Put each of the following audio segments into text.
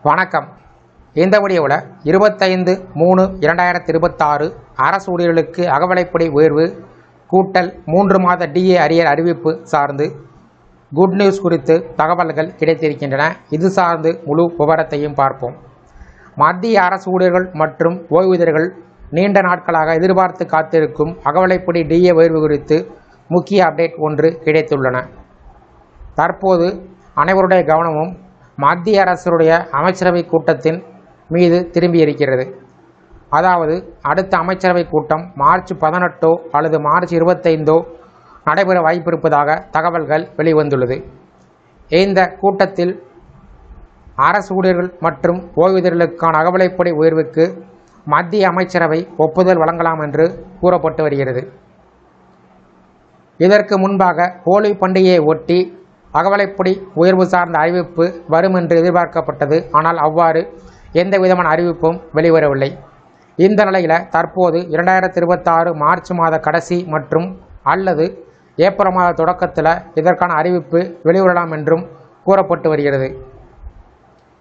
வணக்கம். இந்த வீடியோவில் 25/3/2026 அரசு ஊழியர்களுக்கு அகவிலைப்படி உயர்வு கூட்டல் 3 மாத டிஏ அரியர் அறிவிப்பு சார்ந்து குட் நியூஸ் குறித்து தகவல்கள் கிடைத்திருக்கின்றன. இது சார்ந்து முழு விவரத்தையும் பார்ப்போம். மத்திய அரசு ஊழியர்கள் மற்றும் ஓய்வூதியர்கள் நீண்ட நாட்களாக எதிர்பார்த்து காத்திருக்கும் அகவிலைப்படி டிஏ உயர்வு குறித்து முக்கிய அப்டேட் ஒன்று கிடைத்துள்ளன. தற்போது அனைவருடைய கவனமும் மத்திய அரசுடைய அமைச்சரவை கூட்டத்தின் மீது திரும்பியிருக்கிறது. அதாவது அடுத்த அமைச்சரவை கூட்டம் மார்ச் 18 அல்லது மார்ச் 25 நடைபெற வாய்ப்பிருப்பதாக தகவல்கள் வெளிவந்துள்ளது. இந்த கூட்டத்தில் அரசு ஊழியர்கள் மற்றும் ஓய்வூதியர்களுக்கான அகவிலைப்படி உயர்வுக்கு மத்திய அமைச்சரவை ஒப்புதல் வழங்கலாம் என்று கூறப்பட்டு வருகிறது. இதற்கு முன்பாக ஹோலி பண்டிகையை ஒட்டி அகவிலைப்படி உயர்வு சார்ந்த அறிவிப்பு வரும் என்று எதிர்பார்க்கப்பட்டது. ஆனால் அவ்வாறு எந்த விதமான அறிவிப்பும் வெளிவரவில்லை. இந்த நிலையில் தற்போது 2026 மார்ச் மாத கடைசி மற்றும் அல்லது ஏப்ரல் மாத தொடக்கத்தில் இதற்கான அறிவிப்பு வெளிவரலாம் என்றும் கூறப்பட்டு வருகிறது.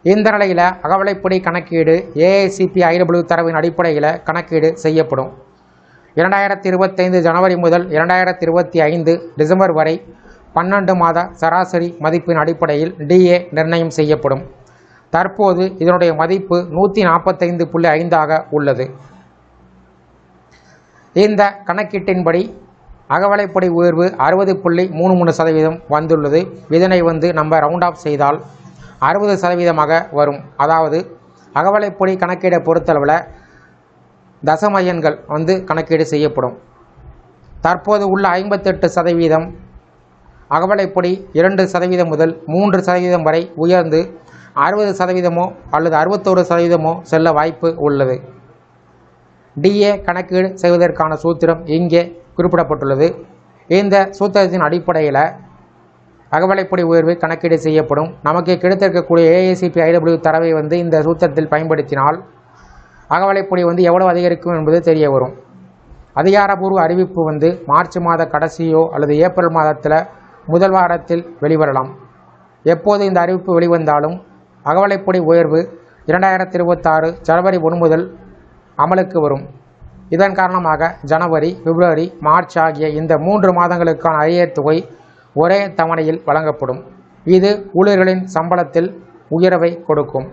இந்த நிலையில் அகவிலைப்படி கணக்கீடு AICPIW தரவின் அடிப்படையில் கணக்கீடு செய்யப்படும். 2025 ஜனவரி முதல் 2025 டிசம்பர் வரை 12 மாத சராசரி மதிப்பின் அடிப்படையில் டிஏ நிர்ணயம் செய்யப்படும். தற்போது இதனுடைய மதிப்பு 145.5 உள்ளது. இந்த கணக்கீட்டின்படி அகவிலைப்படி உயர்வு 60.33% வந்துள்ளது. இதனை நம்ம ரவுண்ட் ஆஃப் செய்தால் 60% வரும். அதாவது அகவிலைப்படி கணக்கீடை பொறுத்தளவில் தசம எண்கள் கணக்கீடு செய்யப்படும். தற்போது உள்ள 58% அகவிலைப்படி 2% முதல் 3% வரை உயர்ந்து 60% அல்லது 61% செல்ல வாய்ப்பு உள்ளது. டிஏ கணக்கீடு செய்வதற்கான சூத்திரம் இங்கே குறிப்பிடப்பட்டுள்ளது. இந்த சூத்திரத்தின் அடிப்படையில் அகவிலைப்படி உயர்வு கணக்கீடு செய்யப்படும். நமக்கு கிடைத்திருக்கக்கூடிய AICPIW தரவை இந்த சூத்திரத்தில் பயன்படுத்தினால் அகவிலைப்படி எவ்வளவு அதிகரிக்கும் என்பது தெரிய வரும். அதிகாரப்பூர்வ அறிவிப்பு மார்ச் மாத கடைசியோ அல்லது ஏப்ரல் மாதத்தில் முதல் வாரத்தில் வெளிவரலாம். எப்போது இந்த அறிவிப்பு வெளிவந்தாலும் அகவிலைப்படி உயர்வு 2026 ஜனவரி 1 முதல் அமலுக்கு வரும். இதன் காரணமாக ஜனவரி, பிப்ரவரி, மார்ச் ஆகிய இந்த 3 மாதங்களுக்கான அரியர் தொகை ஒரே தவணையில் வழங்கப்படும். இது ஊழியர்களின் சம்பளத்தில் உயர்வை கொடுக்கும்.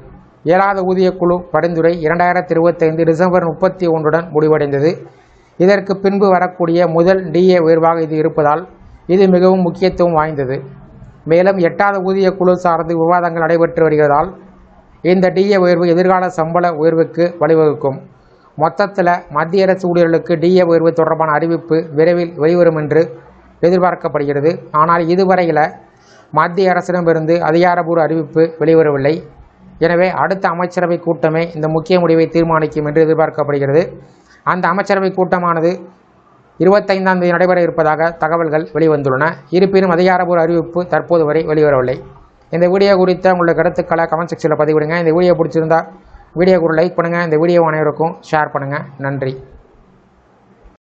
7வது ஊதியக்குழு பரிந்துரை 2025 டிசம்பர் 31 முடிவடைந்தது. இதற்கு பின்பு வரக்கூடிய முதல் டிஏ உயர்வாக இது இருப்பதால் இது மிகவும் முக்கியத்துவம் வாய்ந்தது. மேலும் 8வது ஊதியக்குழு சார்ந்து விவாதங்கள் நடைபெற்று வருகிறதால் இந்த டிஏ உயர்வு எதிர்கால சம்பள உயர்வுக்கு வழிவகுக்கும். மொத்தத்தில் மத்திய அரசு ஊழியர்களுக்கு டிஏ உயர்வு தொடர்பான அறிவிப்பு விரைவில் வெளிவரும் என்று எதிர்பார்க்கப்படுகிறது. ஆனால் இதுவரையில் மத்திய அரசிடமிருந்து அதிகாரப்பூர்வ அறிவிப்பு வெளிவரவில்லை. எனவே அடுத்த அமைச்சரவை கூட்டமே இந்த முக்கிய முடிவை தீர்மானிக்கும் என்று எதிர்பார்க்கப்படுகிறது. அந்த அமைச்சரவை கூட்டமானது 25ஆம் தேதி நடைபெற இருப்பதாக தகவல்கள் வெளிவந்துள்ளன. இருப்பினும் அதிகாரப்பூர்வ அறிவிப்பு தற்போது வரை வெளிவரவில்லை. இந்த வீடியோ குறித்த உங்களுடைய கருத்துக்களை கமெண்ட் செக்ஷனில் பதிவிடுங்க. இந்த வீடியோ பிடிச்சிருந்தால் வீடியோக்கு ஒரு லைக் பண்ணுங்கள். இந்த வீடியோ அனைவருக்கும் ஷேர் பண்ணுங்கள். நன்றி.